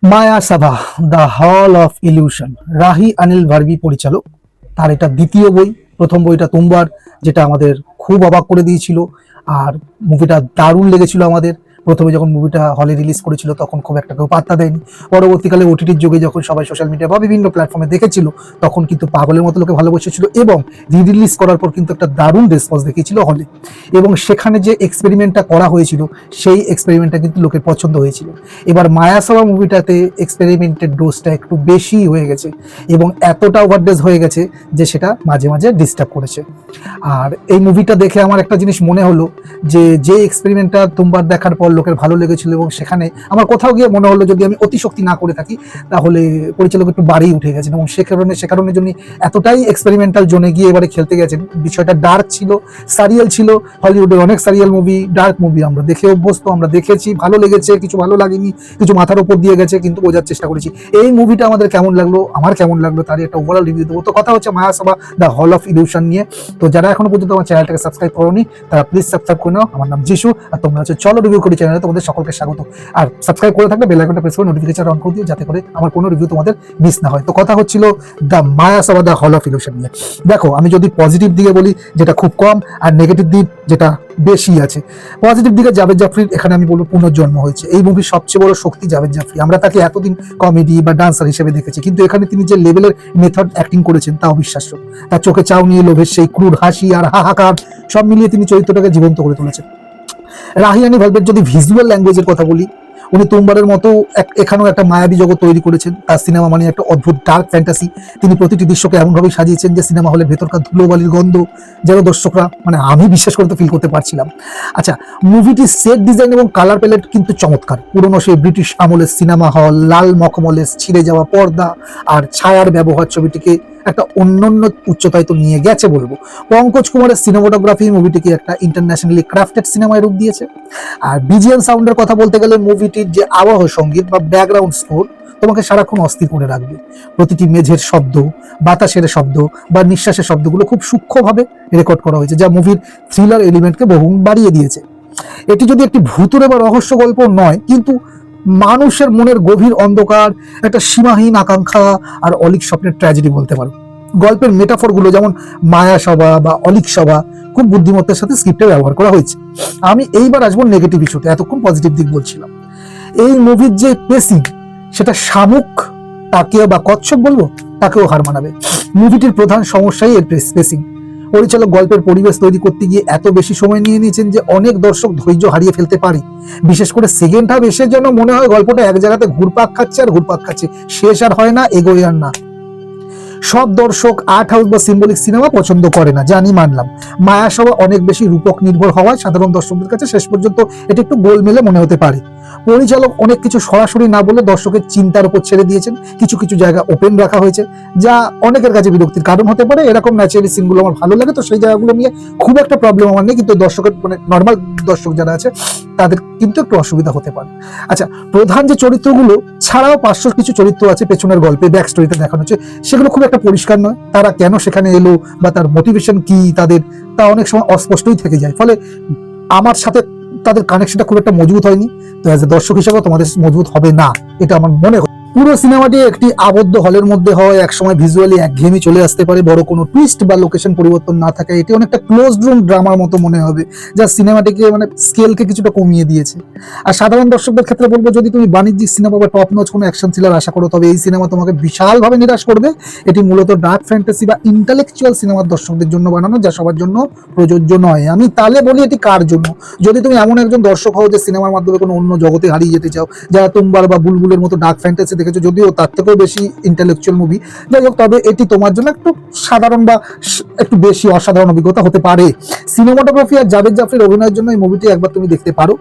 Maya Sabha the hall of illusion, Rahi Anil ভার্বি পরিচালক। তার এটা দ্বিতীয় বই। প্রথম বইটা তুম্বার, যেটা আমাদের খুব অবাক করে দিয়েছিল। আর মুভিটা দারুণ লেগেছিল আমাদের। প্রথমে যখন মুভিটা হলে রিলিজ করেছিল তখন খুব একটা কেউ পাত্তা দেয়নি। পরবর্তীকালে ওটিটির যুগে যখন সবাই সোশ্যাল মিডিয়া বা বিভিন্ন প্ল্যাটফর্মে দেখেছিল তখন কিন্তু পাগলের মতো লোকে ভালোবেসেছিল, এবং রিলিজ করার পর কিন্তু একটা দারুণ রেসপন্স দেখিয়েছিল হলে। এবং সেখানে যে এক্সপেরিমেন্টটা করা হয়েছিল সেই এক্সপেরিমেন্টটা কিন্তু লোকের পছন্দ হয়েছিল। এবার মায়াসাওয়া মুভিটাতে এক্সপেরিমেন্টের ডোজটা একটু বেশি হয়ে গেছে, এবং এতটা ওভারডোজ হয়ে গেছে যে সেটা মাঝে মাঝে ডিস্টার্ব করেছে। আর এই মুভিটা দেখে আমার একটা জিনিস মনে হলো, যে এক্সপেরিমেন্টটা তুমবার দেখার পর লোকের ভালো লেগেছিল, এবং সেখানে আমার কোথাও গিয়ে মনে হলো যদি আমি অতিশক্তি না করে থাকি তাহলে পরিচালক একটু বাড়িই উঠে গেছেন, এবং সে কারণে জন্য এতটাই এক্সপেরিমেন্টাল জোনে গিয়ে এবারে খেলতে গেছেন। বিষয়টা ডার্ক ছিল, সারিয়াল ছিল। হলিউডের অনেক সারিয়াল মুভি, ডার্ক মুভি আমরা দেখে অভ্যস্ত, আমরা দেখেছি, ভালো লেগেছে, কিছু ভালো লাগেনি, কিছু মাথার উপর দিয়ে গেছে, কিন্তু বোঝার চেষ্টা করেছি এই মুভিটা আমাদের কেমন লাগলো, আমার কেমন লাগলো, তারই একটা ওভারঅল রিভিউ দেবো। তো কথা হচ্ছে মায়াসাভা দ্য হল অফ ইলিউশন নিয়ে। তো যারা এখনো পর্যন্ত আমার চ্যানেলটাকে সাবস্ক্রাইব করোনি তারা প্লিজ সাবস্ক্রাইব করে নাও। আমার নাম যিশু, আর তোমরা হচ্ছে চলো রিভিউ করি চ্যানেলে। তোমাদের সকলকে স্বাগত। আর সাবস্ক্রাইব করে থাকলে বেল আইকনটা প্রেস করে নোটিফিকেশন অন করে দিও, যাতে করে আমার কোনো রিভিউ তোমাদের মিস না হয়। তো কথা হচ্ছিল the Mayasabha the hall of illusion নিয়ে। দেখো, আমি যদি পজিটিভ দিকে বলি যেটা খুব কম, আর নেগেটিভ দিক যেটা বেশি আছে। পজিটিভ দিকে জাভেদ জাফরির এখানে আমি বলবো পুনর্জন্ম হয়েছে। এই মুভির সবচেয়ে বড় শক্তি জাভেদ জাফরি। আমরা তাকে এতদিন কমেডি বা ডান্সার হিসেবে দেখেছি, কিন্তু এখানে তিনি যে লেভেলের মেথড অ্যাক্টিং করেছেন তা অবিশ্বাস্য। তার চোখে চাউনি, লোভের সেই ক্রুর হাসি আর হাহাকার, সব মিলিয়ে তিনি চরিত্রটাকে জীবন্ত করে তুলেছেন। রাহিয়ানি ভালভের যদি ভিজুয়াল ল্যাঙ্গুয়েজের কথা বলি, উনি তুমবারের মতো এখানেও একটা মায়াবী জগৎ তৈরি করেছেন। তার সিনেমা মানে একটা অদ্ভুত ডার্ক ফ্যান্টাসি। তিনি প্রতিটি দৃশ্যকে এমনভাবে সাজিয়েছেন যে সিনেমা হলের ভেতরকার ধুলোবালির গন্ধ যেন দর্শকরা, মানে আমি বিশেষ করে তো ফিল করতে পারছিলাম। আচ্ছা, মুভিটির সেট ডিজাইন এবং কালার প্যালেট কিন্তু চমৎকার। পুরনো সেই ব্রিটিশ আমলের সিনেমা হল, লাল মখমলের ছিঁড়ে যাওয়া পর্দা আর ছায়ার ব্যবহার ছবিটিকে একটা অন্যান্য উচ্চতায় তো নিয়ে গেছে বলবো। পঙ্কজ কুমারের সিনেমাটোগ্রাফি মুভিটিকে একটা ইন্টারন্যাশনালি ক্রাফটেড সিনেমায় রূপ দিয়েছে। আর বিজিএম সাউন্ডের কথা বলতে গেলে মুভিটির যে আবহ সঙ্গীত বা ব্যাকগ্রাউন্ড স্কোর তোমাকে সারাক্ষণ অস্থির করে রাখবে। প্রতিটি মেঝের শব্দ, বাতাসের শব্দ বা নিঃশ্বাসের শব্দগুলো খুব সূক্ষ্মভাবে রেকর্ড করা হয়েছে, যা মুভির থ্রিলার এলিমেন্টকে বহুগুণ বাড়িয়ে দিয়েছে। এটি যদি একটি ভূতুরে বা রহস্য গল্প নয়, কিন্তু মানুষের মনের গভীর অন্ধকার, একটা সীমাহীন আকাঙ্ক্ষা আর অলিক স্বপ্নের ট্র্যাজেডি বলতে পারো। গল্পের মেটাফোরগুলো যেমন মায়া সভা বা অলিক সভা খুব বুদ্ধিমত্তার সাথে স্ক্রিপ্টে ব্যবহার করা হয়েছে। আমি এইবার আসবো নেগেটিভ ইস্যুতে, এতক্ষণ পজিটিভ দিক বলছিলাম। এই মুভির যে পেসিং, সেটা শামুক তাকেও বা কচ্ছপ বলবো, তাকেও হার মানাবে। মুভিটির প্রধান সমস্যাই এর পেসিং। পরিচালক গল্পের পরিবেশ তৈরি করতে গিয়ে এত বেশি সময় নিয়ে নিয়েছেন যে অনেক দর্শক ধৈর্য হারিয়ে ফেলতে পারে। বিশেষ করে সেকেন্ড হাফ এসে যেন মনে হয় গল্পটা এক জায়গাতে ঘুরপাক খাচ্ছে আর ঘুরপাক খাচ্ছে, শেষ আর হয় না, এগোয় আর না। সব দর্শক আর্ট হাউস বা সিম্বলিক সিনেমা পছন্দ করে না, জানি, মানলাম। মায়াসভা অনেক বেশি রূপক নির্ভর হওয়ায় সাধারণ দর্শকদের কাছে শেষ পর্যন্ত এটি একটু গোলমেলে মনে হতে পারে। পরিচালক অনেক কিছু সরাসরি না বলে দর্শকের চিন্তার উপর ছেড়ে দিয়েছেন। কিছু কিছু জায়গা ওপেন রাখা হয়েছে, যা অনেকের কাছে বিরক্তির কারণ হতে পারে। এরকম ন্যাচারালি সিনগুলো আমার ভালো লাগে, তো সেই জায়গাগুলো নিয়ে খুব একটা প্রবলেম আমার নেই, কিন্তু দর্শকের মানে নর্মাল দর্শক যারা আছে তাদের কিন্তু একটু অসুবিধা হতে পারে। আচ্ছা, প্রধান যে চরিত্রগুলো ছাড়াও 500 কিছু চরিত্র আছে পেছনের গল্পে, ব্যাক স্টোরিতে দেখানো হচ্ছে, সেগুলো খুব একটা পরিষ্কার নয়। তারা কেন সেখানে এলো বা তার মোটিভেশন কি তাদের, তা অনেক সময় অস্পষ্টই থেকে যায়। ফলে আমার সাথে তাদের কানেকশনটা খুব একটা মজবুত হয়নি। তো অ্যাজ এ দর্শক হিসেবে তোমাদের মজবুত হবে না, এটা আমার মনে হয়। পুরো সিনেমাটি একটি আবদ্ধ হলের মধ্যে হয়, একসময় ভিজুয়ালি একঘেয়েমি চলে আসতে পারে, বড় কোনো টুইস্ট বা লোকেশন পরিবর্তন না থাকে। এটি অনেকটা ক্লোজড রুম ড্রামার মতো মনে হবে, যা সিনেমাটিকে মানে স্কেলকে কিছুটা কমিয়ে দিয়েছে। আর সাধারণ দর্শকদের ক্ষেত্রে বলবো, যদি তুমি বাণিজ্যিক সিনেমা বা টপ নচ কোনো অ্যাকশন থ্রিলার আশা করো, তবে এই সিনেমা তোমাকে বিশালভাবে নিরাশ করবে। এটি মূলত ডার্ক ফ্যান্টাসি বা ইন্টালেকচুয়াল সিনেমার দর্শকদের জন্য বানানো, যা সবার জন্য প্রযোজ্য নয়। আমি তাহলে বলি এটি কার জন্য? যদি তুমি এমন একজন দর্শক হও যে সিনেমার মাধ্যমে কোনো অন্য জগতে হারিয়ে যেতে চাও, যারা তুমবার বা বুলবুলের মতো ডার্ক ফ্যান্টাসি দেখেছো, যদিও তার থেকেও বেশি ইন্টেলেকচুয়াল মুভি, যাই হোক, তবে এটি তোমার জন্য একটু সাধারণ বা একটু বেশি অসাধারণ অভিজ্ঞতা হতে পারে। সিনেমাটোগ্রাফি আর জাভেদ জাফরির অভিনয়ের জন্য এই মুভিটি একবার তুমি দেখতে পারো।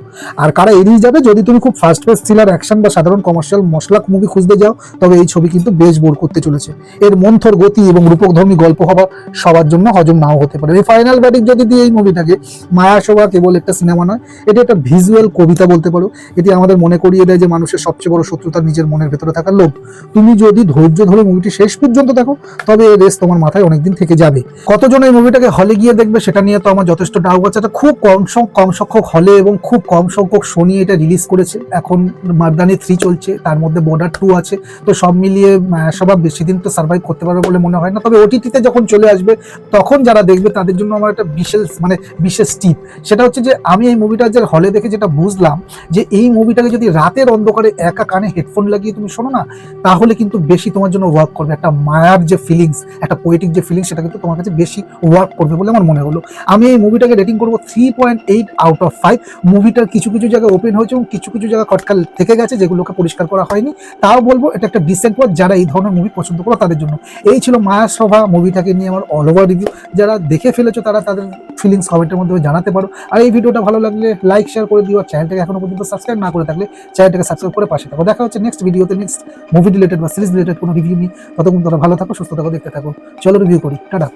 আর কারা এড়িয়ে যাবে, যদি তুমি খুব ফাস্ট পেস থ্রিলার, অ্যাকশন বা সাধারণ কমার্শিয়াল মশলা মুভি খুঁজতে যাও, তবে এই ছবি কিন্তু বেশ বোর করতে চলেছে। এর মন্থর গতি এবং রূপকধর্মী গল্প হওয়া সবার জন্য হজম নাও হতে পারে। এই ফাইনাল ব্যাটিং যদি দিয়ে এই মুভিটাকে, মায়াসভা কেবল একটা সিনেমা নয়, এটি একটা ভিজুয়াল কবিতা বলতে পারো। এটি আমাদের মনে করিয়ে দেয় যে মানুষের সবচেয়ে বড় শত্রুতা নিজের মনের ভেতরে ভেতরে থাকা লোভ। তুমি যদি ধৈর্য ধরে মুভিটি শেষ পর্যন্ত দেখো তবে এই রেস তোমার মাথায় অনেকদিন থেকে যাবে। কতজন এই মুভিটাকে হলে গিয়ে দেখবে সেটা নিয়ে তো আমার যথেষ্ট ডাউট আছে। এটা খুব কম সংখ্যক হলে এবং খুব কম সংখ্যক শনি এটা রিলিজ করেছে। এখন মার্দানি 3 চলছে, তার মধ্যে বর্ডার 2 আছে, তো সব মিলিয়ে সবাই বেশি দিন তো সার্ভাইভ করতে পারবে বলে মনে হয় না। তবে ওটিটিতে যখন চলে আসবে তখন যারা দেখবে তাদের জন্য আমার একটা বিশেষ টিপ, সেটা হচ্ছে যে আমি এই মুভিটা যে হলে দেখে যেটা বুঝলাম যে এই মুভিটাকে যদি রাতের অন্ধকারে একা কানে হেডফোন লাগিয়ে তুমি শোনো না, তাহলে কিন্তু বেশি তোমার জন্য ওয়ার্ক করবে। একটা মায়ার যে ফিলিংস, একটা পোয়েটিক যে ফিলিংস, সেটা কিন্তু তোমার কাছে বেশি ওয়ার্ক করবে বলে আমার মনে হলো। আমি এই মুভিটাকে রেটিং করবো 3.8 আউট অফ 5। মুভিটার কিছু কিছু জায়গায় ওপেন হয়েছে এবং কিছু কিছু জায়গায় খটকা থেকে গেছে যেগুলোকে পরিষ্কার করা হয়নি, তাও বলবো এটা একটা ডিসেন্ট ওয়াচ যারা এই ধরনের মুভি পছন্দ করো তাদের জন্য। এই ছিল মায়ার সভা মুভিটাকে নিয়ে আমার অল ওভার রিভিউ। যারা দেখে ফেলেছো তারা তাদের ফিলিংস কমেন্টের মধ্যে জানাতে পারো। আর এই ভিডিওটা ভালো লাগলে লাইক শেয়ার করে দিও। আর চ্যানেলটাকে এখনো পর্যন্ত সাবস্ক্রাইব না করে থাকলে চ্যানেলটাকে সাবস্ক্রাইব করে পাশে থাকো। দেখা হচ্ছে নেক্সট ভিডিওতে, নেক্সট মুভি রিলেটেড বা সিরিজ রিলেটেড কোনো রিভিউ নিয়ে। ততক্ষণ তোমরা ভালো থাকো, সুস্থ থাকো, দেখতে থাকো। চলো রিভিউ করি, টাটা।